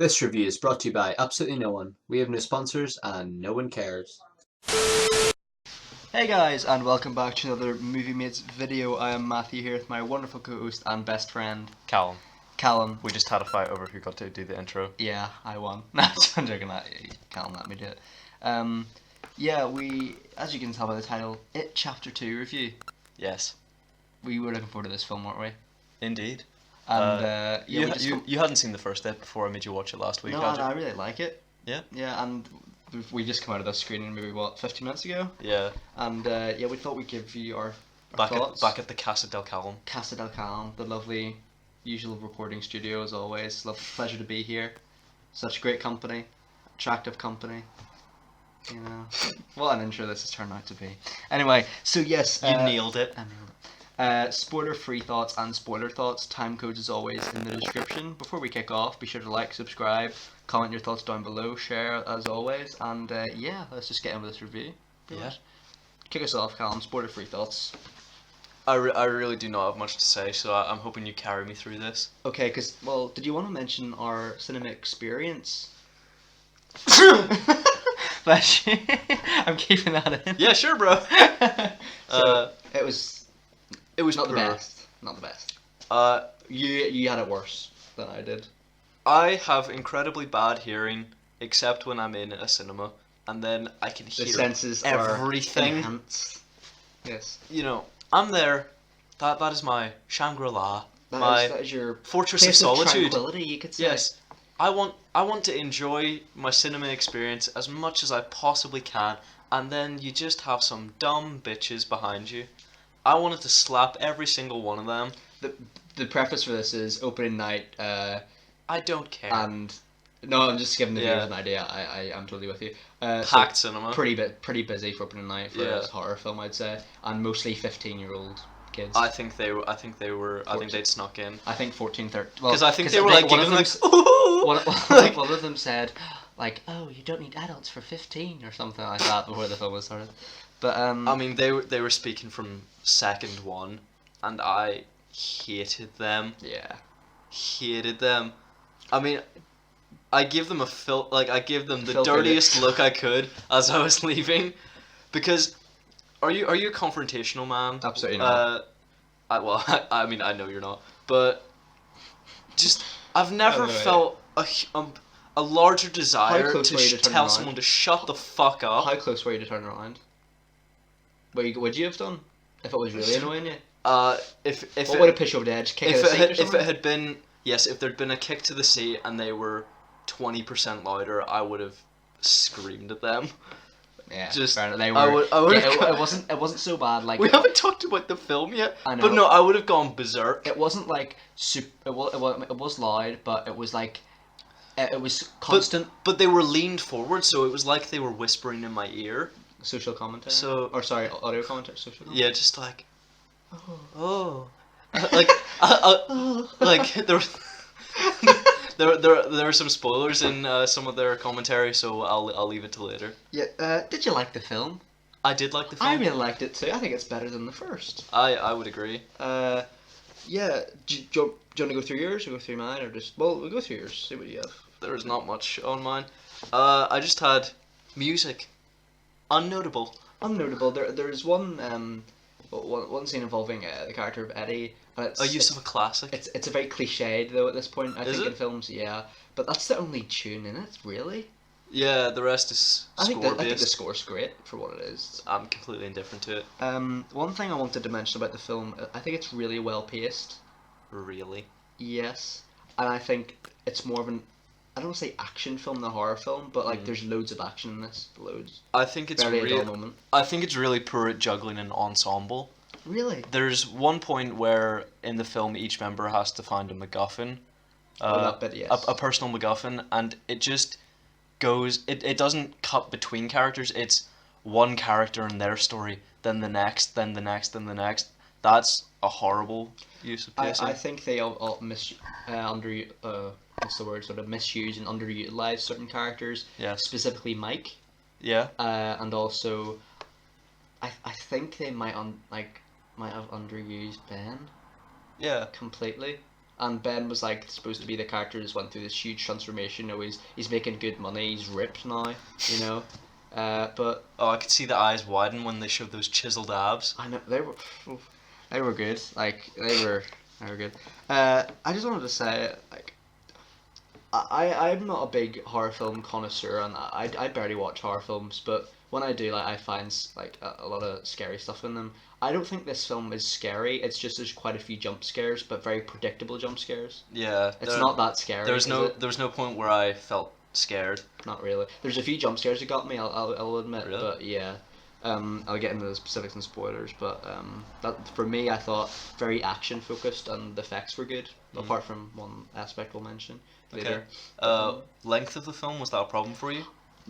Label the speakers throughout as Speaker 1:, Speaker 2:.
Speaker 1: This review is brought to you by absolutely no one. We have no sponsors and no one cares.
Speaker 2: Hey guys, and welcome back to another Movie Mates video. I am Matthew here with my wonderful co-host and best friend,
Speaker 3: Callum.
Speaker 2: Callum.
Speaker 3: We just had a fight over who got to do the intro.
Speaker 2: Yeah, I won. No, I'm joking. Callum let me do it. Yeah, we, as you can tell by the title, It Chapter 2 review.
Speaker 3: Yes.
Speaker 2: We were looking forward to this film, weren't we?
Speaker 3: Indeed.
Speaker 2: And
Speaker 3: you hadn't seen the first bit before I made you watch it last week,
Speaker 2: No,
Speaker 3: had you?
Speaker 2: I really like it.
Speaker 3: Yeah?
Speaker 2: Yeah, and we just come out of this screening maybe, 15 minutes ago?
Speaker 3: Yeah.
Speaker 2: And yeah, we thought we'd give you our thoughts.
Speaker 3: Back at the Casa del Callum.
Speaker 2: Casa del Callum, the lovely, usual recording studio as always. Pleasure to be here. Such great company, attractive company. You know, what an intro this has turned out to be. Anyway, so yes,
Speaker 3: You nailed it.
Speaker 2: I nailed it. Spoiler-free thoughts and spoiler thoughts. Time codes as always in the description. Before we kick off, be sure to like, subscribe, comment your thoughts down below, share as always, and yeah, let's just get in with this review.
Speaker 3: Yeah.
Speaker 2: Kick us off, Callum. Spoiler-free thoughts.
Speaker 3: I really do not have much to say, so I'm hoping you carry me through this.
Speaker 2: Okay, because, well, did you want to mention our cinema experience? Bless you. I'm keeping that in.
Speaker 3: Yeah, sure, bro.
Speaker 2: So, it was not the
Speaker 3: poor.
Speaker 2: best. Not the best.
Speaker 3: Uh,
Speaker 2: You had it worse than I did.
Speaker 3: I have incredibly bad hearing, except when I'm in a cinema, and then I can
Speaker 2: The
Speaker 3: hear
Speaker 2: senses
Speaker 3: everything.
Speaker 2: are enhanced. Yes.
Speaker 3: You know, I'm there. That is my Shangri-La.
Speaker 2: That is your
Speaker 3: Fortress of
Speaker 2: place
Speaker 3: Solitude.
Speaker 2: tranquility, you could say.
Speaker 3: Yes. I want to enjoy my cinema experience as much as I possibly can, and then you just have some dumb bitches behind you. I wanted to slap every single one of them.
Speaker 2: The preface for this is opening night,
Speaker 3: I don't care.
Speaker 2: and no, I'm just giving the
Speaker 3: Yeah.
Speaker 2: viewers an idea. I'm totally with you.
Speaker 3: Packed cinema.
Speaker 2: Pretty busy for opening night for
Speaker 3: Yeah.
Speaker 2: a horror film, I'd say, and mostly 15-year-old kids.
Speaker 3: I think they'd snuck in.
Speaker 2: I think 14, 13.
Speaker 3: Because I think they were like
Speaker 2: one of
Speaker 3: giggling
Speaker 2: them,
Speaker 3: like, ooh! Like,
Speaker 2: one of them said, like, oh, you don't need adults for 15 or something like that before the film was started. But
Speaker 3: I mean, they were speaking from second one, and I hated them.
Speaker 2: yeah,
Speaker 3: Hated them. I mean, I give them I give them the
Speaker 2: Filter
Speaker 3: dirtiest
Speaker 2: it.
Speaker 3: look I could as I was leaving, because are you a confrontational man?
Speaker 2: absolutely not.
Speaker 3: I mean, I know you're not, but just I've never
Speaker 2: Oh, yeah.
Speaker 3: felt a larger desire
Speaker 2: close
Speaker 3: to
Speaker 2: were you to turn
Speaker 3: tell
Speaker 2: around?
Speaker 3: someone to shut the fuck up.
Speaker 2: How close were you to turn around? Would you have done if it was really annoying you?
Speaker 3: If
Speaker 2: What would have pushed you over the edge? Kick
Speaker 3: if
Speaker 2: out a seat or
Speaker 3: if
Speaker 2: something?
Speaker 3: it had been if there'd been a kick to the seat and they were 20% louder, I would have screamed at them.
Speaker 2: Yeah,
Speaker 3: just-
Speaker 2: fair enough. They were.
Speaker 3: I would
Speaker 2: yeah,
Speaker 3: have.
Speaker 2: it wasn't so bad. Like
Speaker 3: We haven't talked about the film yet,
Speaker 2: I know.
Speaker 3: but no, I would have gone berserk.
Speaker 2: it wasn't like it was loud, but it was like it was constant
Speaker 3: But they were leaned forward, so it was like they were whispering in my ear.
Speaker 2: social commentary.
Speaker 3: So-
Speaker 2: or sorry, audio commentary. Social.
Speaker 3: Yeah, just like,
Speaker 2: Oh.
Speaker 3: like, like there, there were some spoilers in some of their commentary, so I'll leave it till later.
Speaker 2: Yeah. Did you like the film?
Speaker 3: I did like the film.
Speaker 2: I really liked it too. I think it's better than the first.
Speaker 3: I would agree.
Speaker 2: Yeah. Do you want to go through yours or go through mine or just? Well, we'll go through yours. See what you have.
Speaker 3: There's not much on mine. I just had music. Unnotable.
Speaker 2: Unnotable. There's one scene involving the character of Eddie. And it's,
Speaker 3: A use of a classic.
Speaker 2: It's a very cliched though at this point. I
Speaker 3: Is
Speaker 2: think
Speaker 3: it?
Speaker 2: in films, yeah. But that's the only tune in it, really.
Speaker 3: Yeah, the rest is
Speaker 2: I think the
Speaker 3: based.
Speaker 2: score's great for what it is.
Speaker 3: I'm completely indifferent to it.
Speaker 2: One thing I wanted to mention about the film, I think it's really well paced.
Speaker 3: Really.
Speaker 2: Yes, and I think it's more of an, I don't want to say action film than a horror film, but like
Speaker 3: Mm.
Speaker 2: there's loads of action in this, loads.
Speaker 3: I think it's
Speaker 2: Barely a dull
Speaker 3: really.
Speaker 2: moment.
Speaker 3: I think it's really poor at juggling an ensemble.
Speaker 2: Really?
Speaker 3: There's one point where in the film each member has to find a MacGuffin,
Speaker 2: That bit, yes.
Speaker 3: a personal MacGuffin, and it just goes. It doesn't cut between characters. It's one character and their story, then the next, then the next, then the next. That's a horrible use of pacing.
Speaker 2: I think they all what's the word? Sort of misuse and underutilize certain characters.
Speaker 3: Yes.
Speaker 2: Specifically Mike.
Speaker 3: Yeah.
Speaker 2: And also, I think they might have underused Ben
Speaker 3: Yeah.
Speaker 2: completely. and Ben was like supposed to be the character who's went through this huge transformation. You know, he's making good money. He's ripped now. You know, but
Speaker 3: Oh, I could see the eyes widen when they showed those chiseled abs.
Speaker 2: I know they were good. Like they were good. I just wanted to say like. I'm not a big horror film connoisseur, and I barely watch horror films. But when I do, like I find like a lot of scary stuff in them. I don't think this film is scary. It's just there's quite a few jump scares, but very predictable jump scares.
Speaker 3: Yeah,
Speaker 2: It's not that scary.
Speaker 3: There was
Speaker 2: is it?
Speaker 3: no point where I felt scared.
Speaker 2: Not really. There's a few jump scares that got me. I'll admit.
Speaker 3: Really?
Speaker 2: But yeah. I'll get into the specifics and spoilers, but that for me, I thought very action focused and the effects were good. Apart from one aspect we'll mention later.
Speaker 3: Length of the film, was that a problem for you?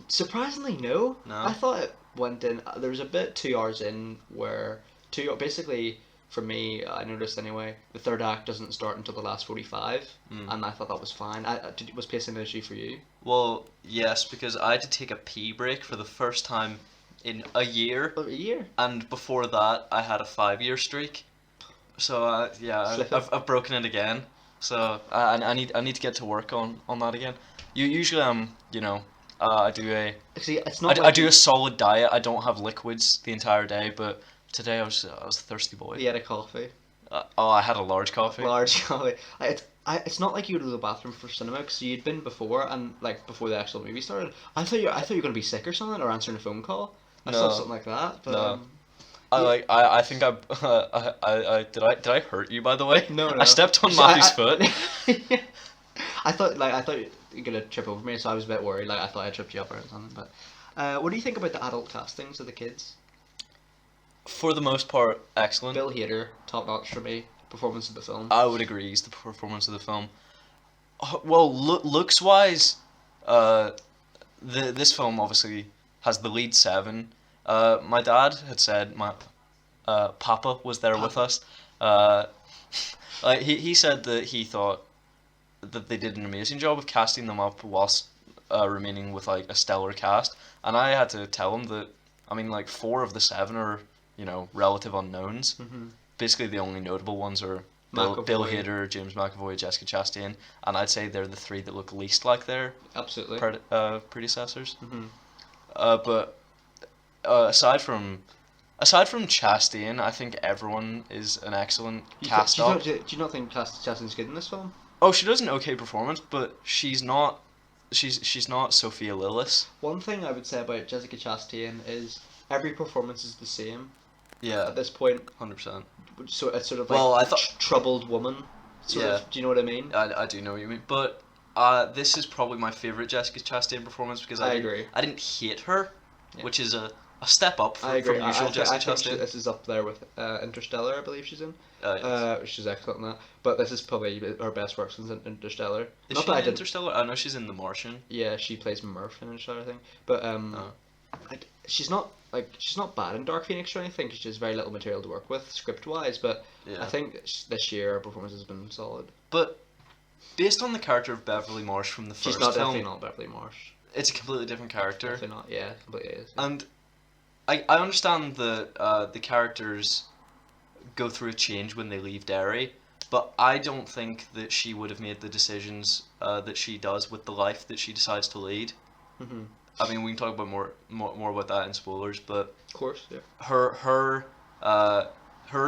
Speaker 2: Surprisingly, no.
Speaker 3: No?
Speaker 2: I thought it went in. There was a bit 2 hours in where basically for me, I noticed anyway, the third act doesn't start until the last 45, and I thought that was fine. Was pacing an issue for you?
Speaker 3: Well, yes, because I had to take a pee break for the first time in a year,
Speaker 2: A year.
Speaker 3: and before that I had a 5-year streak. So yeah, I've broken it again. So I need to get to work on that again. Usually you know, I do
Speaker 2: See, it's not.
Speaker 3: I do a solid diet. I don't have liquids the entire day, but today I was a thirsty boy.
Speaker 2: You had a coffee.
Speaker 3: I had a large coffee.
Speaker 2: Large coffee. It's not like you go to the bathroom for cinema because you'd been before and like before the actual movie started. I thought you were gonna be sick or something or answering a phone call. I
Speaker 3: No.
Speaker 2: saw something like that, but
Speaker 3: No. I think I did I hurt you, by the way?
Speaker 2: No.
Speaker 3: I stepped on
Speaker 2: So
Speaker 3: Matthew's foot.
Speaker 2: I thought you were gonna trip over me, so I was a bit worried. Like I thought I tripped you up or something. But what do you think about the adult castings of the kids?
Speaker 3: For the most part, excellent.
Speaker 2: Bill Hader, top notch for me. Performance of the film.
Speaker 3: I would agree. He's the performance of the film. Well, looks wise, this film obviously has the lead 7. My dad had said Papa was there with us. He said that he thought that they did an amazing job of casting them up whilst remaining with like a stellar cast, and I had to tell him that I mean like 4 of the 7 are relative unknowns.
Speaker 2: Mm-hmm.
Speaker 3: Basically, the only notable ones are Bill Hader, James McAvoy, Jessica Chastain, and I'd say they're the 3 that look least like their
Speaker 2: Absolutely.
Speaker 3: predecessors.
Speaker 2: Mm-hmm.
Speaker 3: But aside from Chastain, I think everyone is an excellent cast up.
Speaker 2: Do you not think Chastain's good in this film?
Speaker 3: Oh, she does an okay performance, but she's not Sophia Lillis.
Speaker 2: One thing I would say about Jessica Chastain is every performance is the same
Speaker 3: Yeah,
Speaker 2: at this point.
Speaker 3: 100%.
Speaker 2: So it's sort of like
Speaker 3: Well, I thought
Speaker 2: troubled woman. Sort
Speaker 3: Yeah.
Speaker 2: of. Do you know what I mean?
Speaker 3: I do know what you mean, but this is probably my favorite Jessica Chastain performance because
Speaker 2: I agree.
Speaker 3: I didn't hate her,
Speaker 2: Yeah.
Speaker 3: which is a step up
Speaker 2: I agree.
Speaker 3: from usual Jessica
Speaker 2: I think
Speaker 3: Chastain.
Speaker 2: this is up there with Interstellar, I believe she's in.
Speaker 3: Yes.
Speaker 2: She's excellent in that. But this is probably her best work since Interstellar.
Speaker 3: Is
Speaker 2: Not
Speaker 3: she
Speaker 2: that I
Speaker 3: in
Speaker 2: did.
Speaker 3: Interstellar? I know she's in The Martian.
Speaker 2: Yeah, she plays Murph in Interstellar, I think. But she's not bad in Dark Phoenix or anything. 'Cause she has very little material to work with script wise. But
Speaker 3: Yeah.
Speaker 2: I think this year her performance has been solid.
Speaker 3: But based on the character of Beverly Marsh from the
Speaker 2: She's
Speaker 3: first
Speaker 2: not
Speaker 3: film,
Speaker 2: definitely not Beverly Marsh.
Speaker 3: it's a completely different character.
Speaker 2: Definitely not. Yeah, completely is.
Speaker 3: And I understand that the characters go through a change when they leave Derry, but I don't think that she would have made the decisions that she does with the life that she decides to lead.
Speaker 2: Mm-hmm.
Speaker 3: I mean, we can talk about more about that in spoilers, but
Speaker 2: Of course, yeah.
Speaker 3: her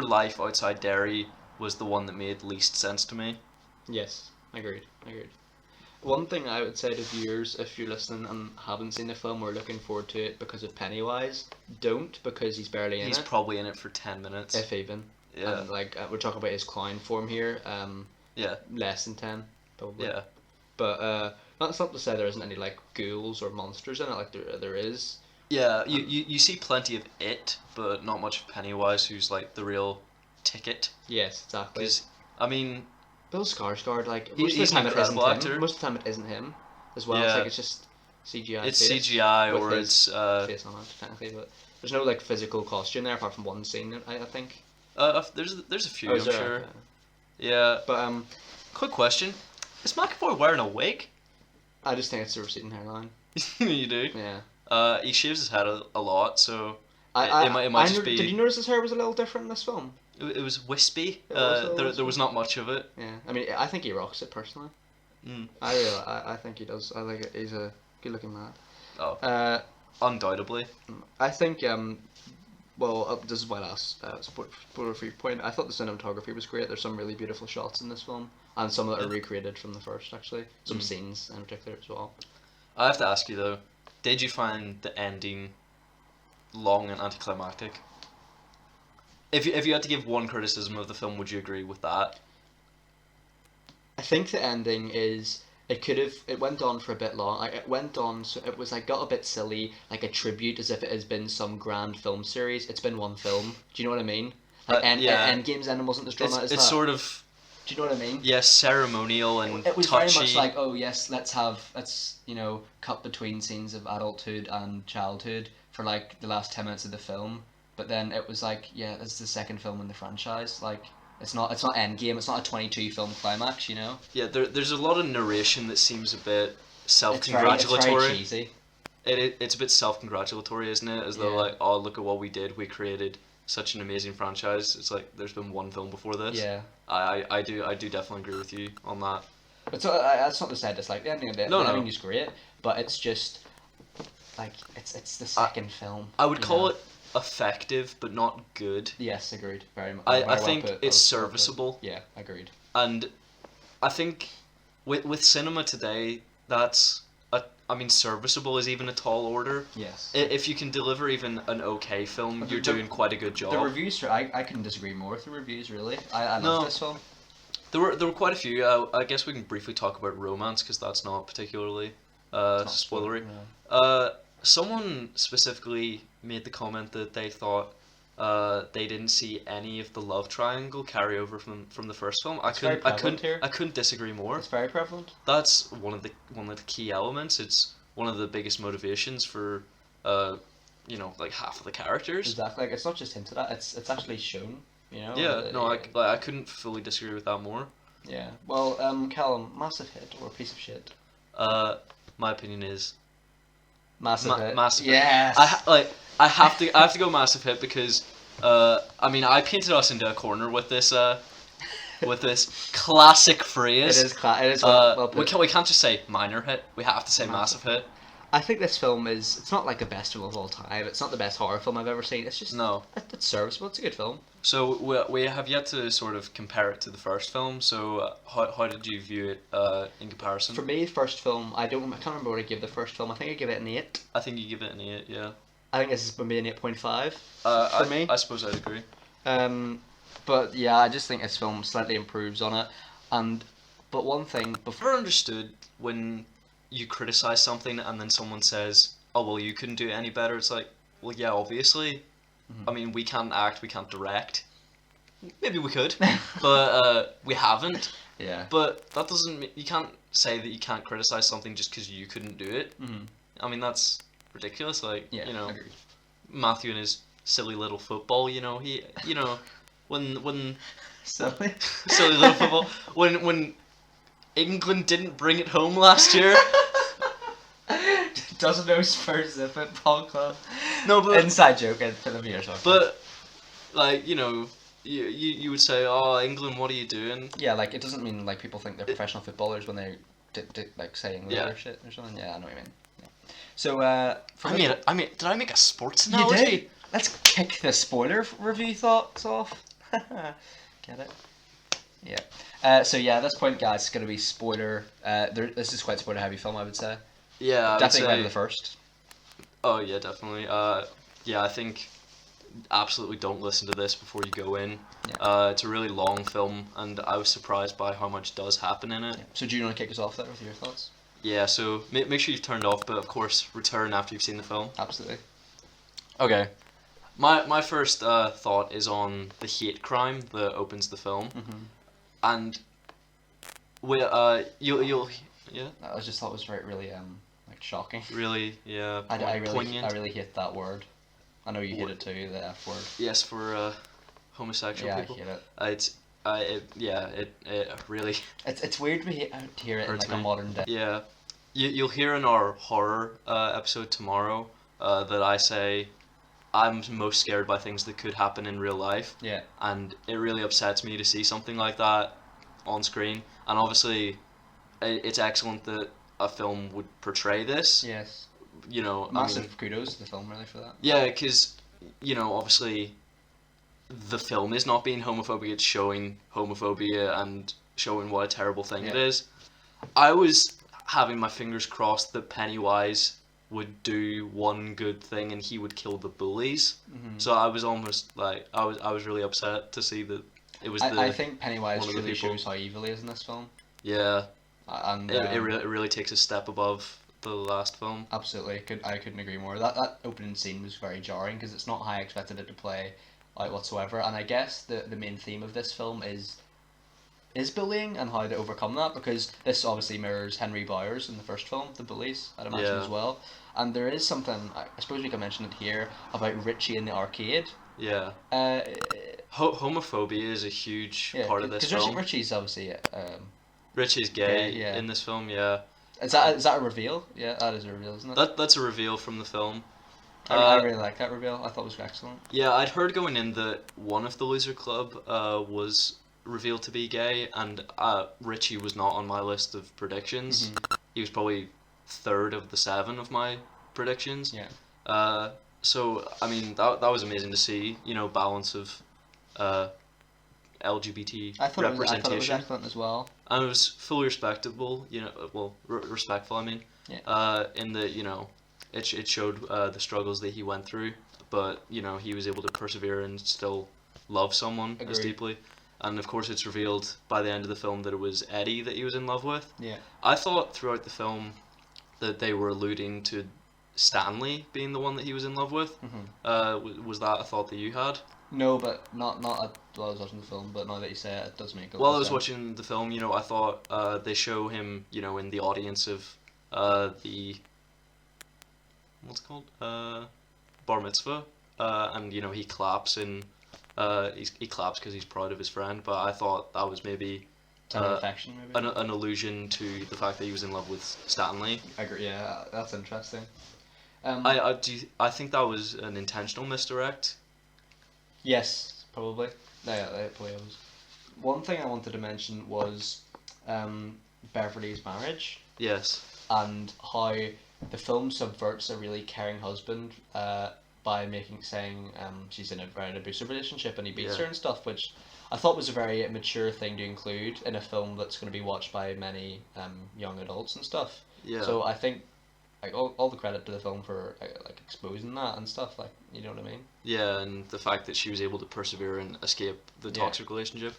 Speaker 3: life outside Derry was the one that made least sense to me.
Speaker 2: Yes, agreed. One thing I would say to viewers, if you're listening and haven't seen the film or looking forward to it because of Pennywise, don't, because he's barely in
Speaker 3: He's
Speaker 2: it,
Speaker 3: probably in it for 10 minutes.
Speaker 2: if even.
Speaker 3: Yeah.
Speaker 2: And like we're talking about his clown form here,
Speaker 3: Yeah.
Speaker 2: less than 10, probably.
Speaker 3: Yeah.
Speaker 2: But that's not to say there isn't any like ghouls or monsters in it. Like there is.
Speaker 3: Yeah, you see plenty of it, but not much of Pennywise, who's like the real ticket.
Speaker 2: Yes, exactly.
Speaker 3: Because, I mean,
Speaker 2: Bill Skarsgård, like
Speaker 3: He's
Speaker 2: most of the
Speaker 3: an
Speaker 2: time it isn't
Speaker 3: incredible
Speaker 2: him.
Speaker 3: actor.
Speaker 2: Most of the time it isn't him, as well. It's
Speaker 3: Yeah.
Speaker 2: like it's just CGI.
Speaker 3: it's
Speaker 2: face
Speaker 3: CGI
Speaker 2: with
Speaker 3: or
Speaker 2: his
Speaker 3: it's
Speaker 2: face on it technically, but there's no like physical costume there apart from one scene. I think.
Speaker 3: there's a few,
Speaker 2: Or
Speaker 3: I'm
Speaker 2: is there?
Speaker 3: sure. Yeah.
Speaker 2: But
Speaker 3: Quick question: is McAvoy wearing a wig?
Speaker 2: I just think it's the receding hairline.
Speaker 3: You do.
Speaker 2: Yeah.
Speaker 3: He shaves his head a lot, so
Speaker 2: I
Speaker 3: it might just
Speaker 2: Did
Speaker 3: be.
Speaker 2: you notice his hair was a little different in this film?
Speaker 3: It was wispy.
Speaker 2: It was a little
Speaker 3: There was
Speaker 2: wispy.
Speaker 3: not much of it.
Speaker 2: Yeah, I mean, I think he rocks it personally.
Speaker 3: Mm.
Speaker 2: I think he does. I like it. He's a good-looking man.
Speaker 3: Oh,
Speaker 2: Uh,
Speaker 3: undoubtedly.
Speaker 2: I think well, this is my last spoiler-free point. I thought the cinematography was great. There's some really beautiful shots in this film, and some that are recreated from the first. Actually, some scenes in particular as well.
Speaker 3: I have to ask you though, did you find the ending long and anticlimactic? If you had to give one criticism of the film, would you agree with that?
Speaker 2: I think the ending is it went on for a bit long. Like it went on, so it was like got a bit silly, like a tribute, as if it has been some grand film series. It's been one film. Do you know what I mean? Like
Speaker 3: yeah.
Speaker 2: Endgame's ending wasn't as drawn out as
Speaker 3: It's
Speaker 2: that.
Speaker 3: sort of,
Speaker 2: Do you know what I mean?
Speaker 3: yeah, ceremonial and
Speaker 2: It was
Speaker 3: touchy.
Speaker 2: very much like, oh yes, let's cut between scenes of adulthood and childhood for like the last 10 minutes of the film. But then it was like, yeah, this is the second film in the franchise. Like it's not Endgame. It's not a 22 film climax. You know.
Speaker 3: Yeah, there's a lot of narration that seems a bit
Speaker 2: It's very
Speaker 3: self-congratulatory.
Speaker 2: cheesy.
Speaker 3: It's a bit self-congratulatory, isn't it? As though
Speaker 2: Yeah.
Speaker 3: like, oh, look at what we did. We created such an amazing franchise. It's like there's been one film before this.
Speaker 2: Yeah.
Speaker 3: I do definitely agree with you on that.
Speaker 2: But so that's not to say I dislike the ending of it.
Speaker 3: No,
Speaker 2: The
Speaker 3: no.
Speaker 2: ending is great, but it's just like it's the second film.
Speaker 3: I would
Speaker 2: you
Speaker 3: call
Speaker 2: know?
Speaker 3: it effective, but not good.
Speaker 2: Yes, agreed. Very much.
Speaker 3: I think it's serviceable,
Speaker 2: Yeah, agreed.
Speaker 3: and I think with cinema today, serviceable is even a tall order.
Speaker 2: Yes.
Speaker 3: If you can deliver even an okay film,
Speaker 2: But
Speaker 3: you're doing quite a good job.
Speaker 2: The reviews, I couldn't disagree more with the reviews. Really, I
Speaker 3: No.
Speaker 2: love this film.
Speaker 3: There were quite a few. I guess we can briefly talk about romance because that's not particularly
Speaker 2: It's not
Speaker 3: spoilery.
Speaker 2: no.
Speaker 3: Someone specifically made the comment that they thought they didn't see any of the love triangle carry over from the first film.
Speaker 2: It's very prevalent here.
Speaker 3: I couldn't disagree more.
Speaker 2: It's very prevalent.
Speaker 3: That's one of the key elements. It's one of the biggest motivations for like half of the characters.
Speaker 2: Exactly. Like it's not just hinted at. It's actually shown. You know.
Speaker 3: Yeah, no, I couldn't fully disagree with that more.
Speaker 2: Yeah. Well, Callum, massive hit or piece of shit?
Speaker 3: My opinion is
Speaker 2: Massive hit.
Speaker 3: massive hit.
Speaker 2: Yes.
Speaker 3: I have to go massive hit because I painted us into a corner with this classic phrase.
Speaker 2: It is well
Speaker 3: we
Speaker 2: put.
Speaker 3: we can't just say minor hit. We have to say massive hit.
Speaker 2: I think this film it's not like the best film of all time. It's not the best horror film I've ever seen. It's just
Speaker 3: No.
Speaker 2: it's serviceable. It's a good film.
Speaker 3: So we have yet to sort of compare it to the first film. So how did you view it in comparison?
Speaker 2: For me, the first film, I can't remember what I gave the first film. I think I gave it an 8.
Speaker 3: I think you give it an 8. Yeah.
Speaker 2: I think this is maybe an 8.5
Speaker 3: For
Speaker 2: me.
Speaker 3: I suppose I'd agree.
Speaker 2: But yeah, I just think this film slightly improves on it. But one thing before.
Speaker 3: Never understood when you criticize something and then someone says, "Oh well, you couldn't do it any better." It's like, well, yeah, obviously.
Speaker 2: Mm-hmm.
Speaker 3: I mean, we can't act, we can't direct. Maybe we could, but we haven't.
Speaker 2: Yeah.
Speaker 3: But that doesn't mean you can't say that you can't criticize something just because you couldn't do it.
Speaker 2: Mm-hmm.
Speaker 3: I mean, that's ridiculous. Like,
Speaker 2: Yeah.
Speaker 3: agreed. Matthew and his silly little football. When
Speaker 2: Silly.
Speaker 3: silly little football when England didn't bring it home last year.
Speaker 2: Doesn't know Spurs the football club.
Speaker 3: No, but
Speaker 2: Inside joke for the viewers.
Speaker 3: but like you would say, "Oh, England, what are you doing?"
Speaker 2: Yeah, like it doesn't mean like people think they're professional footballers when they like say English
Speaker 3: Yeah.
Speaker 2: or shit or something. Yeah, I know what you mean. Yeah. So
Speaker 3: Did I make a sports
Speaker 2: you
Speaker 3: analogy?
Speaker 2: did. Let's kick the spoiler review thoughts off. Get it? Yeah. So yeah, at this point, guys, it's gonna be spoiler. This is quite spoiler heavy film, I would say.
Speaker 3: Yeah, I would
Speaker 2: Definitely better
Speaker 3: say.
Speaker 2: the first.
Speaker 3: Oh yeah, definitely. Yeah, I think absolutely don't listen to this before you go in.
Speaker 2: Yeah.
Speaker 3: It's a really long film, and I was surprised by how much does happen in it.
Speaker 2: Yeah. So do you want to kick us off there with your thoughts?
Speaker 3: Yeah, so make sure you've turned off, but of course return after you've seen the film.
Speaker 2: Absolutely.
Speaker 3: Okay. My first thought is on the hate crime that opens the film,
Speaker 2: Mm-hmm.
Speaker 3: and you'll yeah,
Speaker 2: I just thought it was really like shocking.
Speaker 3: really, yeah,
Speaker 2: I really
Speaker 3: poignant.
Speaker 2: I really hate that word. I know you hate it too, the F word.
Speaker 3: Yes, for homosexual
Speaker 2: Yeah,
Speaker 3: people.
Speaker 2: I hate it.
Speaker 3: It really
Speaker 2: It's weird to hear it in
Speaker 3: Hurts
Speaker 2: like a
Speaker 3: me.
Speaker 2: modern day.
Speaker 3: yeah. You'll hear in our horror episode tomorrow that I say I'm most scared by things that could happen in real life,
Speaker 2: Yeah.
Speaker 3: and it really upsets me to see something like that on screen. And obviously, it's excellent that a film would portray this.
Speaker 2: Yes.
Speaker 3: You know,
Speaker 2: Massive kudos to the film really for that.
Speaker 3: yeah, because obviously, the film is not being homophobic; it's showing homophobia and showing what a terrible thing it
Speaker 2: Yeah.
Speaker 3: is. I was having my fingers crossed that Pennywise would do one good thing and he would kill the bullies.
Speaker 2: Mm-hmm.
Speaker 3: So I was almost like I was really upset to see that it was
Speaker 2: I think Pennywise
Speaker 3: one of the
Speaker 2: truly
Speaker 3: people.
Speaker 2: shows how evil he is in this film.
Speaker 3: Yeah,
Speaker 2: And
Speaker 3: it really takes a step above the last film.
Speaker 2: absolutely, I couldn't agree more. That opening scene was very jarring because it's not how I expected it to play out whatsoever. And I guess the main theme of this film is bullying and how to overcome that, because this obviously mirrors Henry Bowers in the first film, The Bullies, I'd imagine
Speaker 3: Yeah.
Speaker 2: as well. And there is something, I suppose we can mention it here, about Richie in the arcade.
Speaker 3: Yeah,
Speaker 2: Uh,
Speaker 3: homophobia is a huge
Speaker 2: yeah,
Speaker 3: part of this
Speaker 2: because
Speaker 3: film.
Speaker 2: Richie's obviously
Speaker 3: Richie's gay
Speaker 2: gay, yeah.
Speaker 3: in this film. Yeah,
Speaker 2: is that a reveal? Yeah, that is a reveal, isn't it?
Speaker 3: that's a reveal from the film.
Speaker 2: I really like that reveal. I thought it was excellent.
Speaker 3: Yeah, I'd heard going in that one of the Loser Club was revealed to be gay, and Richie was not on my list of predictions.
Speaker 2: Mhm.
Speaker 3: He was probably third of the 7 of my predictions.
Speaker 2: Yeah.
Speaker 3: So I mean that was amazing to see. Balance of LGBT
Speaker 2: I thought it was
Speaker 3: representation,
Speaker 2: excellent as well.
Speaker 3: and it was fully respectable. Respectful. I mean,
Speaker 2: Yeah.
Speaker 3: in that it showed the struggles that he went through, but he was able to persevere and still love someone as
Speaker 2: Agreed.
Speaker 3: deeply. And of course, it's revealed by the end of the film that it was Eddie that he was in love with.
Speaker 2: Yeah.
Speaker 3: I thought throughout the film that they were alluding to Stanley being the one that he was in love with.
Speaker 2: Mm-hmm.
Speaker 3: Was that a thought that you had?
Speaker 2: No, but not while I was watching the film. But now that you say it, it does make a lot
Speaker 3: While I
Speaker 2: of
Speaker 3: was
Speaker 2: sense.
Speaker 3: watching the film, I thought they show him, in the audience of the what's it called, bar mitzvah, and he claps and he claps because he's proud of his friend. But I thought that was maybe
Speaker 2: Tender affection, maybe.
Speaker 3: an allusion to the fact that he was in love with Stanley.
Speaker 2: I agree. Yeah, that's interesting.
Speaker 3: I think that was an intentional misdirect.
Speaker 2: Yes, probably. No, yeah, it probably was. One thing I wanted to mention was Beverly's marriage
Speaker 3: Yes.
Speaker 2: and how the film subverts a really caring husband by saying she's in a very abusive relationship and he beats
Speaker 3: Yeah.
Speaker 2: her and stuff, which I thought was a very mature thing to include in a film that's going to be watched by many young adults and stuff.
Speaker 3: Yeah.
Speaker 2: So I think like all the credit to the film for like exposing that and stuff, like, you know what I mean?
Speaker 3: Yeah, and the fact that she was able to persevere and escape the
Speaker 2: Yeah.
Speaker 3: toxic relationship.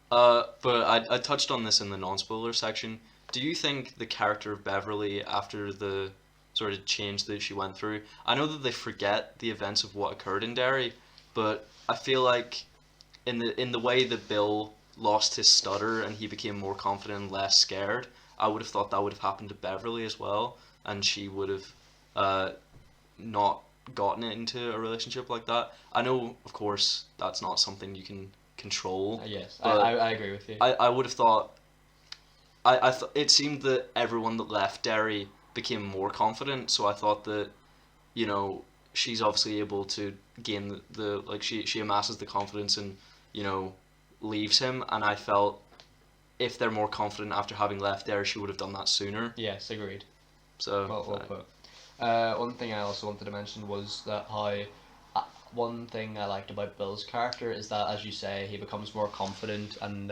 Speaker 3: But I touched on this in the non-spoiler section. Do you think the character of Beverly, after the sort of change that she went through, I know that they forget the events of what occurred in Derry, but I feel like in the way that Bill lost his stutter and he became more confident and less scared, I would have thought that would have happened to Beverly as well, and she would have not gotten into a relationship like that. I know, of course, that's not something you can control.
Speaker 2: Yes,
Speaker 3: But
Speaker 2: I agree with you.
Speaker 3: I would have thought. It seemed that everyone that left Derry became more confident, so I thought that, she's obviously able to gain the like she amasses the confidence and leaves him, and I felt if they're more confident after having left Derry, she would have done that sooner.
Speaker 2: Yes, agreed.
Speaker 3: So
Speaker 2: Well put. One thing I also wanted to mention was that one thing I liked about Bill's character is that, as you say, he becomes more confident and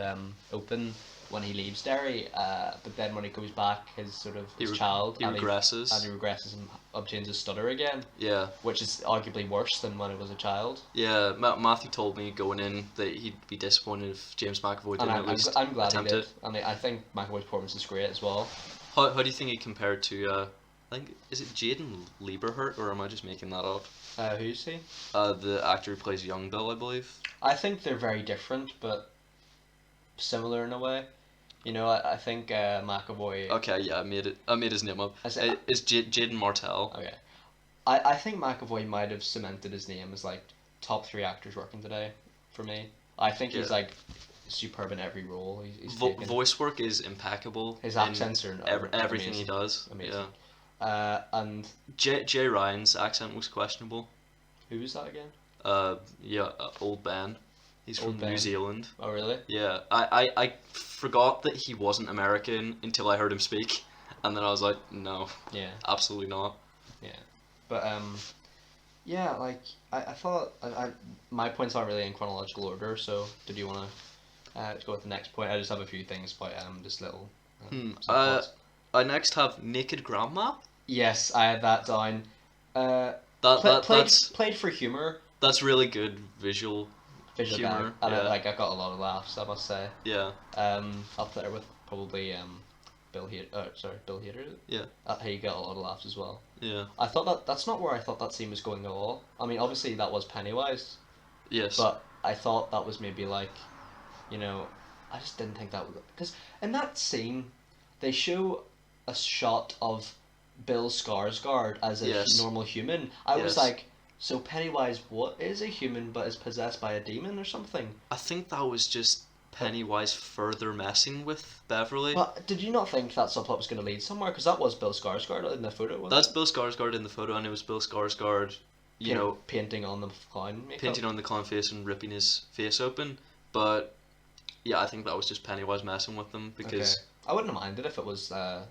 Speaker 2: open when he leaves Derry, but then when he goes back, his child,
Speaker 3: he
Speaker 2: and
Speaker 3: regresses.
Speaker 2: he regresses and obtains his stutter again,
Speaker 3: Yeah.
Speaker 2: which is arguably worse than when he was a child.
Speaker 3: Yeah, Matthew told me going in that he'd be disappointed if James McAvoy
Speaker 2: And
Speaker 3: didn't at least
Speaker 2: I'm glad he
Speaker 3: attempt
Speaker 2: did,
Speaker 3: it.
Speaker 2: and I think McAvoy's performance is great as well.
Speaker 3: How do you think he compared to, I think, is it Jaden Lieberhart, or am I just making that up?
Speaker 2: Who's he?
Speaker 3: The actor who plays young Bill, I believe.
Speaker 2: I think they're very different, but similar in a way. I think McAvoy.
Speaker 3: Okay, yeah, I made his name up. It's Jaden Martell.
Speaker 2: Okay. I think McAvoy might have cemented his name as like top 3 actors working today for me. I think he's
Speaker 3: Yeah.
Speaker 2: like superb in every role he's taken.
Speaker 3: Voice work is impeccable.
Speaker 2: His
Speaker 3: in
Speaker 2: accents are
Speaker 3: everything he
Speaker 2: amazing.
Speaker 3: does.
Speaker 2: Amazing.
Speaker 3: Yeah.
Speaker 2: And
Speaker 3: Jay Ryan's accent was questionable.
Speaker 2: Who was that again?
Speaker 3: Yeah, Old Ben. He's
Speaker 2: Old
Speaker 3: from
Speaker 2: Ben.
Speaker 3: New Zealand.
Speaker 2: Oh, really?
Speaker 3: Yeah, I forgot that he wasn't American until I heard him speak, and then I was like, no,
Speaker 2: Yeah.
Speaker 3: absolutely not.
Speaker 2: But yeah, like I thought my points aren't really in chronological order. So did you want to go with the next point? I just have a few things, but just little. Some thoughts.
Speaker 3: I next have Naked Grandma.
Speaker 2: Yes, I had that down.
Speaker 3: That that's
Speaker 2: Played for humor.
Speaker 3: that's really good visual
Speaker 2: Visual
Speaker 3: humor.
Speaker 2: gag, and
Speaker 3: Yeah,
Speaker 2: I got a lot of laughs, I must say.
Speaker 3: yeah,
Speaker 2: Up there with probably Bill Hader. Bill Hader.
Speaker 3: Yeah.
Speaker 2: He got a lot of laughs as well.
Speaker 3: yeah.
Speaker 2: I thought that's not where I thought that scene was going at all. I mean, obviously that was Pennywise,
Speaker 3: Yes.
Speaker 2: but I thought that was maybe like, I just didn't think that was because in that scene, they show a shot of Bill Skarsgård as a
Speaker 3: Yes.
Speaker 2: normal human. I was
Speaker 3: Yes.
Speaker 2: like, so Pennywise, what is a human but is possessed by a demon or something?
Speaker 3: I think that was just Pennywise further messing with Beverly.
Speaker 2: But did you not think that subplot was going to lead somewhere? Because that was Bill Skarsgård in the photo. Wasn't
Speaker 3: That's
Speaker 2: it?
Speaker 3: Bill Skarsgård in the photo, and it was Bill Skarsgård,
Speaker 2: Painting on the clown makeup.
Speaker 3: painting on the clown face and ripping his face open. But yeah, I think that was just Pennywise messing with them because.
Speaker 2: Okay. I wouldn't have minded if it was the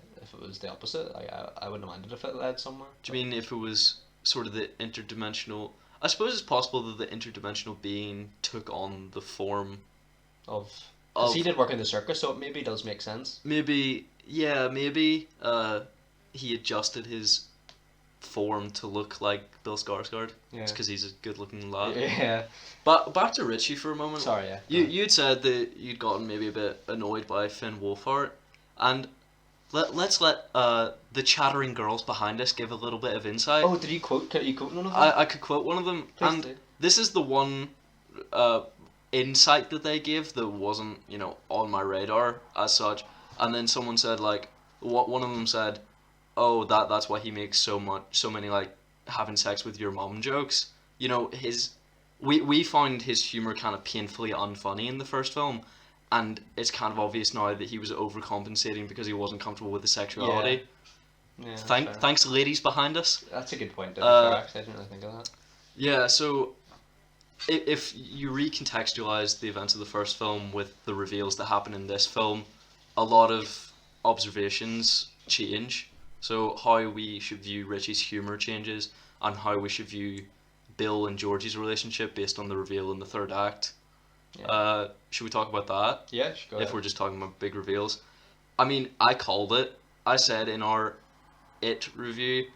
Speaker 2: opposite. I wouldn't have minded if it led somewhere.
Speaker 3: Do you mean if it was sort of the interdimensional? I suppose it's possible that the interdimensional being took on the form
Speaker 2: Because
Speaker 3: of
Speaker 2: he did work in the circus, so it maybe does make sense.
Speaker 3: maybe he adjusted his form to look like Bill Skarsgård.
Speaker 2: Yeah.
Speaker 3: It's because he's a good-looking lad.
Speaker 2: Yeah.
Speaker 3: But back to Richie for a moment.
Speaker 2: Sorry, yeah.
Speaker 3: You'd said that you'd gotten maybe a bit annoyed by Finn Wolfhard, and let's let the chattering girls behind us give a little bit of insight.
Speaker 2: Oh, did you quote? Could you quote one of them?
Speaker 3: I could quote one of them,
Speaker 2: Please
Speaker 3: and
Speaker 2: do.
Speaker 3: this is the one insight that they give that wasn't on my radar as such. And then someone said like, one of them said, "Oh, that's why he makes so many like having sex with your mom jokes." We found his humor kind of painfully unfunny in the first film, and it's kind of obvious now that he was overcompensating because he wasn't comfortable with the sexuality.
Speaker 2: Yeah, that's fair.
Speaker 3: Thanks, ladies behind us.
Speaker 2: That's a good point. To be fair, actually, I didn't really think of that.
Speaker 3: Yeah, so if you recontextualize the events of the first film with the reveals that happen in this film, a lot of observations change. So how we should view Richie's humor changes, and how we should view Bill and Georgie's relationship based on the reveal in the third act.
Speaker 2: Yeah.
Speaker 3: Should we talk about that?
Speaker 2: Yeah, sure, go
Speaker 3: If
Speaker 2: ahead.
Speaker 3: we're just talking about big reveals. I mean, I called it. I said in our It review,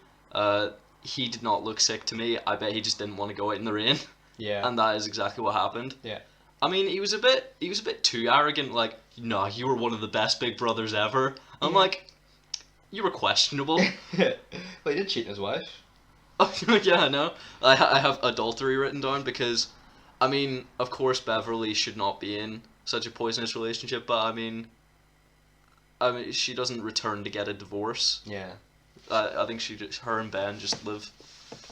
Speaker 3: he did not look sick to me. I bet he just didn't want to go out in the rain.
Speaker 2: Yeah.
Speaker 3: And that is exactly what happened.
Speaker 2: Yeah.
Speaker 3: I mean, he was a bit too arrogant. Like, no, you were one of the best Big Brothers ever. I'm
Speaker 2: Yeah.
Speaker 3: like, you were questionable.
Speaker 2: Well, he did cheat on his wife.
Speaker 3: Oh, yeah, I know. I have adultery written down because, I mean, of course Beverly should not be in such a poisonous relationship, but I mean, she doesn't return to get a divorce.
Speaker 2: Yeah.
Speaker 3: I think her and Ben just live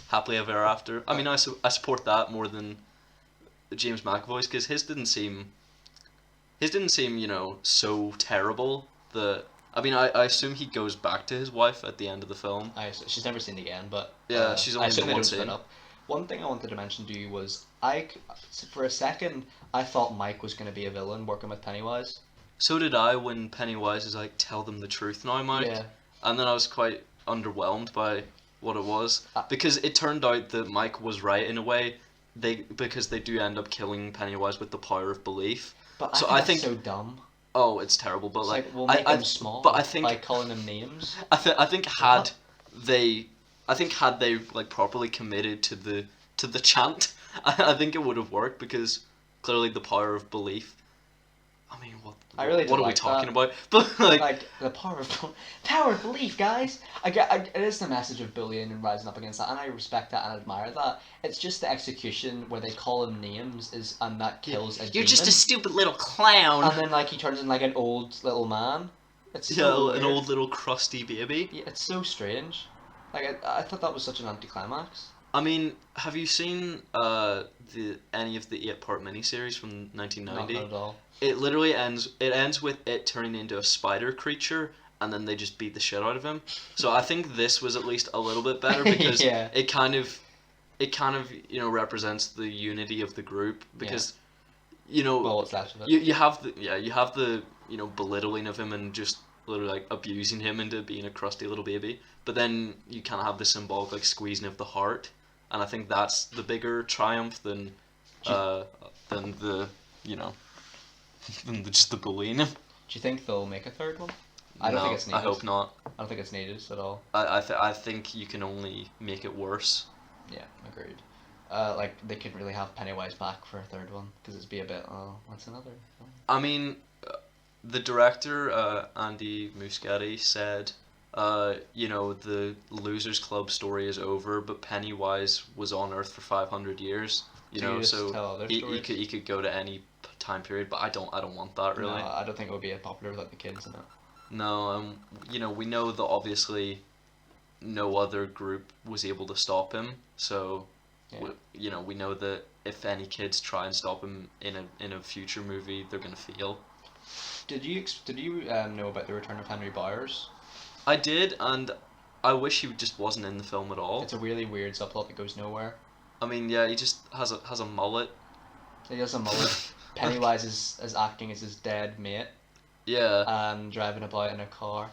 Speaker 3: happily ever after. I mean, I support that more than James McAvoy's because his didn't seem so terrible. I mean, I assume he goes back to his wife at the end of the film.
Speaker 2: She's never seen it again, but
Speaker 3: Yeah, she's only
Speaker 2: I assume
Speaker 3: in
Speaker 2: they
Speaker 3: one
Speaker 2: don't split
Speaker 3: scene.
Speaker 2: up. One thing I wanted to mention to you was for a second I thought Mike was going to be a villain working with Pennywise.
Speaker 3: So did I when Pennywise is like, "Tell them the truth now, Mike."
Speaker 2: Yeah.
Speaker 3: And then I was quite underwhelmed by what it was because it turned out that Mike was right in a way. Because they do end up killing Pennywise with the power of belief.
Speaker 2: But
Speaker 3: So
Speaker 2: I
Speaker 3: I
Speaker 2: think
Speaker 3: think-
Speaker 2: that's so dumb.
Speaker 3: Oh, it's terrible, but
Speaker 2: It's
Speaker 3: like,
Speaker 2: like we'll make
Speaker 3: I
Speaker 2: him small
Speaker 3: but I think
Speaker 2: by calling him names.
Speaker 3: I think had they like properly committed to the chant, I think it would have worked because clearly the power of belief. I mean,
Speaker 2: I really
Speaker 3: what
Speaker 2: do
Speaker 3: are we
Speaker 2: like
Speaker 3: talking
Speaker 2: that.
Speaker 3: about? But like,
Speaker 2: Like the power of belief, guys. It is the message of bullying and rising up against that, and I respect that and admire that. It's just the execution where they call him names and that kills a
Speaker 3: you're
Speaker 2: demon.
Speaker 3: just a stupid little clown.
Speaker 2: And then like he turns into like an old little man. It's
Speaker 3: Yeah,
Speaker 2: so
Speaker 3: an
Speaker 2: weird.
Speaker 3: old little crusty baby.
Speaker 2: Yeah, it's so strange. Like I thought that was such an anticlimax.
Speaker 3: I mean, have you seen any of the 8-part miniseries from 1990?
Speaker 2: Not at all.
Speaker 3: It literally ends with it turning into a spider creature, and then they just beat the shit out of him. So I think this was at least a little bit better because
Speaker 2: Yeah.
Speaker 3: it kind of it kind of represents the unity of the group because you know
Speaker 2: Well, what's left of it?
Speaker 3: you have the belittling of him and just literally like abusing him into being a crusty little baby, but then you kind of have the symbolic like squeezing of the heart, and I think that's the bigger triumph than the just the bullying him.
Speaker 2: Do you think they'll make a third one? I don't think it's needed.
Speaker 3: I hope not.
Speaker 2: I don't think it's needed at all.
Speaker 3: I think you can only make it worse.
Speaker 2: Yeah, agreed. Like they couldn't really have Pennywise back for a third one because it'd be a bit. Oh, what's another film?
Speaker 3: I mean, the director Andy Muschietti said, the Losers Club story is over, but Pennywise was on Earth for 500 years. So he could go to any time period, but I don't want that really.
Speaker 2: No, I don't think it would be as popular with like the kids in it.
Speaker 3: No, we know that obviously no other group was able to stop him, so we know that if any kids try and stop him in a future movie, they're gonna fail.
Speaker 2: Did you know about the return of Henry Bowers?
Speaker 3: I did, and I wish he just wasn't in the film at all.
Speaker 2: It's a really weird subplot that goes nowhere.
Speaker 3: I mean, yeah, he just has a mullet.
Speaker 2: He has a mullet. Pennywise is acting as his dead mate.
Speaker 3: Yeah.
Speaker 2: And driving about in a car.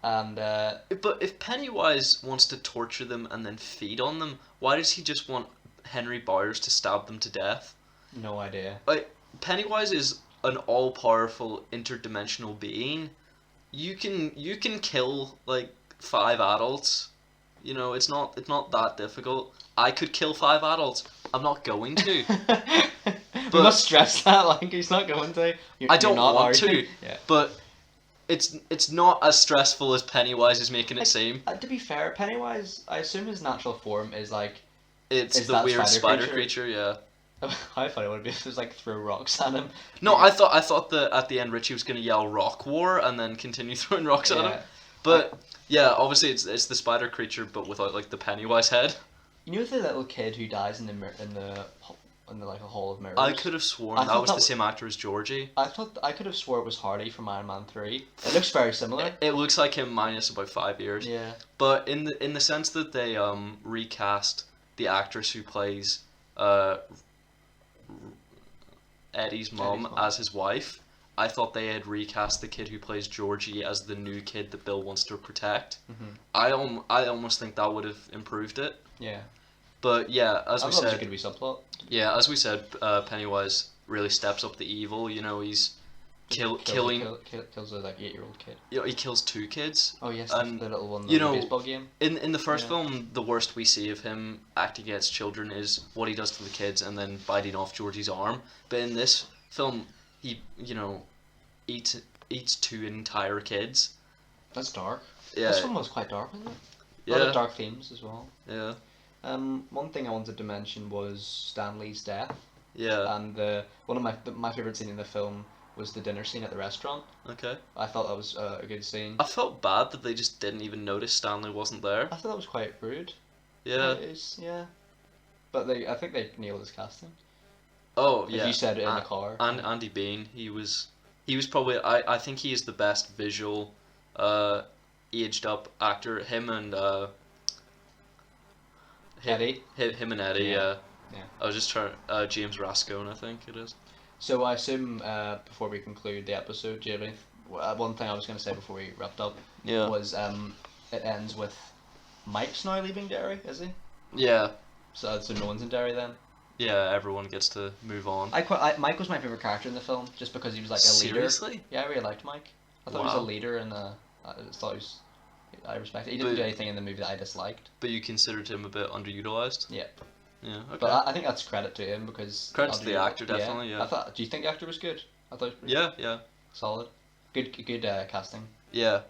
Speaker 2: And
Speaker 3: But if Pennywise wants to torture them and then feed on them, why does he just want Henry Bowers to stab them to death?
Speaker 2: No idea.
Speaker 3: Like, Pennywise is an all-powerful interdimensional being. You can kill like 5 adults. It's not that difficult. I could kill 5 adults. I'm not going to.
Speaker 2: We must stress that, like, he's not going to.
Speaker 3: I don't want
Speaker 2: to.
Speaker 3: Yeah. But it's not as stressful as Pennywise is making it seem.
Speaker 2: To be fair, Pennywise, I assume his natural form is like...
Speaker 3: It's the weird spider creature, yeah.
Speaker 2: How funny would it be if it was like throw rocks at him?
Speaker 3: No, I thought that at the end Richie was gonna yell "Rock War" and then continue throwing rocks at him. But yeah, obviously it's the spider creature, but without like the Pennywise head.
Speaker 2: You know the little kid who dies in the like a hall of mirrors?
Speaker 3: I could have sworn that was the same actor as Georgie.
Speaker 2: I could have swore it was Hardy from Iron Man 3. It looks very similar.
Speaker 3: It looks like him minus about 5 years.
Speaker 2: Yeah.
Speaker 3: But in the sense that they recast the actress who plays Eddie's mom as his wife, I thought they had recast the kid who plays Georgie as the new kid that Bill wants to protect.
Speaker 2: Mm-hmm.
Speaker 3: I almost think that would have improved it.
Speaker 2: Yeah.
Speaker 3: But yeah, as we said,
Speaker 2: it could be subplot.
Speaker 3: Yeah, as we said, Pennywise really steps up the evil. He's killing.
Speaker 2: Kills a like 8-year-old kid.
Speaker 3: He kills 2 kids.
Speaker 2: Oh yes,
Speaker 3: and
Speaker 2: the little one. The baseball game.
Speaker 3: In the first film, the worst we see of him acting against children is what he does to the kids and then biting off Georgie's arm. But in this film, he eats 2 entire kids.
Speaker 2: That's dark.
Speaker 3: Yeah.
Speaker 2: This one was quite dark, wasn't it?
Speaker 3: Yeah.
Speaker 2: A lot of dark themes as well.
Speaker 3: Yeah.
Speaker 2: One thing I wanted to mention was Stan Lee's death.
Speaker 3: Yeah.
Speaker 2: And one of my favorite scene in the film was the dinner scene at the restaurant.
Speaker 3: Okay.
Speaker 2: I thought that was a good scene.
Speaker 3: I felt bad that they just didn't even notice Stanley wasn't there.
Speaker 2: I thought that was quite rude.
Speaker 3: Yeah.
Speaker 2: Yeah. But I think they nailed his casting.
Speaker 3: Oh yeah.
Speaker 2: As you said it in the car.
Speaker 3: And Andy Bean, he was probably I think he is the best visual, aged up actor. Him and
Speaker 2: Eddie.
Speaker 3: Him and Eddie.
Speaker 2: Yeah.
Speaker 3: I was just trying. James Rascone, I think it is.
Speaker 2: So I assume before we conclude the episode, Jamie, one thing I was going to say before we wrapped up was it ends with Mike's now leaving Derry, is he?
Speaker 3: Yeah.
Speaker 2: So no one's in Derry then.
Speaker 3: Yeah, everyone gets to move on.
Speaker 2: Mike was my favorite character in the film, just because he was like a leader.
Speaker 3: Seriously?
Speaker 2: Yeah, I really liked Mike. I thought he was a leader, and I respect it. He didn't do anything in the movie that I disliked.
Speaker 3: But you considered him a bit underutilized?
Speaker 2: Yeah.
Speaker 3: Yeah, okay.
Speaker 2: But I think that's credit to him because...
Speaker 3: Credit to the actor, definitely, yeah.
Speaker 2: Do you think the actor was good? I thought it was
Speaker 3: yeah.
Speaker 2: solid. Good casting.
Speaker 3: Yeah,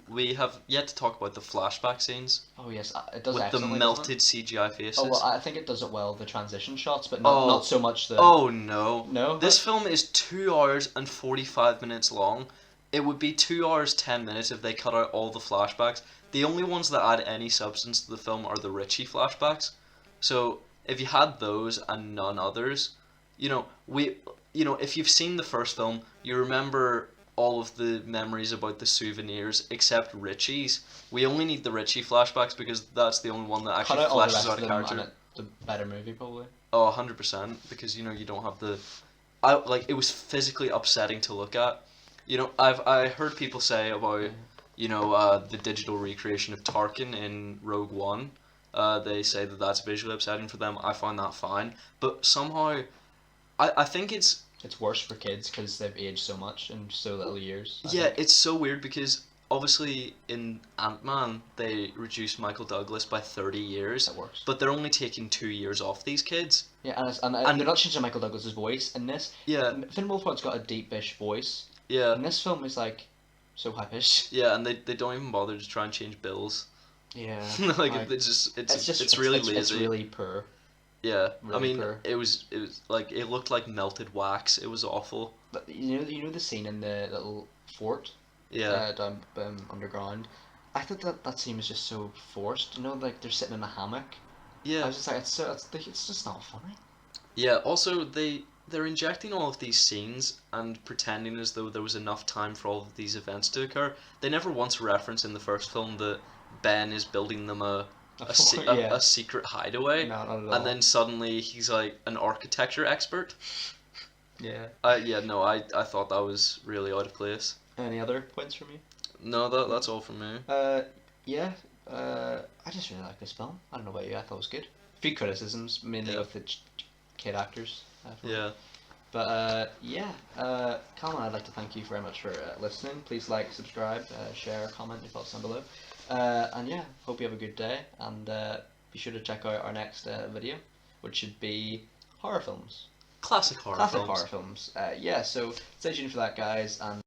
Speaker 3: we have yet to talk about the flashback scenes.
Speaker 2: Oh yes, it does
Speaker 3: with the
Speaker 2: excellently,
Speaker 3: melted CGI faces.
Speaker 2: Oh well, I think it does it well, the transition shots, but not so much the...
Speaker 3: Oh no.
Speaker 2: No?
Speaker 3: This film is 2 hours and 45 minutes long. It would be 2 hours 10 minutes if they cut out all the flashbacks. The only ones that add any substance to the film are the Richie flashbacks. So if you had those and none others, if you've seen the first film, you remember all of the memories about the souvenirs except Richie's. We only need the Richie flashbacks because that's the only one that actually fleshes out a character.
Speaker 2: the better movie probably.
Speaker 3: Oh, 100%, because you don't have the it was physically upsetting to look at. I heard people say about the digital recreation of Tarkin in Rogue One. They say that that's visually upsetting for them. I find that fine, but somehow I think
Speaker 2: It's worse for kids because they've aged so much in so little years. I
Speaker 3: yeah,
Speaker 2: think.
Speaker 3: it's so weird because obviously in Ant-Man they reduced Michael Douglas by 30 years,
Speaker 2: That works.
Speaker 3: but they're only taking 2 years off these kids.
Speaker 2: Yeah, and
Speaker 3: And-
Speaker 2: they're not changing Michael Douglas's voice in this.
Speaker 3: Yeah,
Speaker 2: Finn Wolfhard's got a deepish voice.
Speaker 3: yeah,
Speaker 2: In this film, he's like so high-pitched.
Speaker 3: yeah, and they don't even bother to try and change Bill's.
Speaker 2: Yeah.
Speaker 3: Like
Speaker 2: Like,
Speaker 3: it's really lazy.
Speaker 2: It's really poor.
Speaker 3: Yeah, I
Speaker 2: really
Speaker 3: mean
Speaker 2: poor.
Speaker 3: it was like it looked like melted wax. It was awful.
Speaker 2: But you know the scene in the little fort
Speaker 3: Yeah,
Speaker 2: down underground. I thought that scene was just so forced. Like they're sitting in a hammock. I
Speaker 3: yeah,
Speaker 2: was just like, it's just not funny.
Speaker 3: yeah. Also, they're injecting all of these scenes and pretending as though there was enough time for all of these events to occur. They never once reference in the first film that Ben is building them
Speaker 2: Yeah.
Speaker 3: a secret hideaway,
Speaker 2: No, not at all.
Speaker 3: and then suddenly he's like an architecture expert.
Speaker 2: Yeah.
Speaker 3: Yeah, no, I thought that was really out of place.
Speaker 2: Any other points from you?
Speaker 3: No, that's all from me.
Speaker 2: Yeah. I just really like this film. I don't know about you. I thought it was good. A few criticisms, mainly
Speaker 3: Yeah.
Speaker 2: with the kid actors. For me.
Speaker 3: Yeah.
Speaker 2: But yeah, Colin, I'd like to thank you very much for listening. Please like, subscribe, share, comment your thoughts down below. And yeah, hope you have a good day. And be sure to check out our next video, which should be horror films.
Speaker 3: Classic horror
Speaker 2: Classic
Speaker 3: films.
Speaker 2: horror films. Yeah, so stay tuned for that, guys. And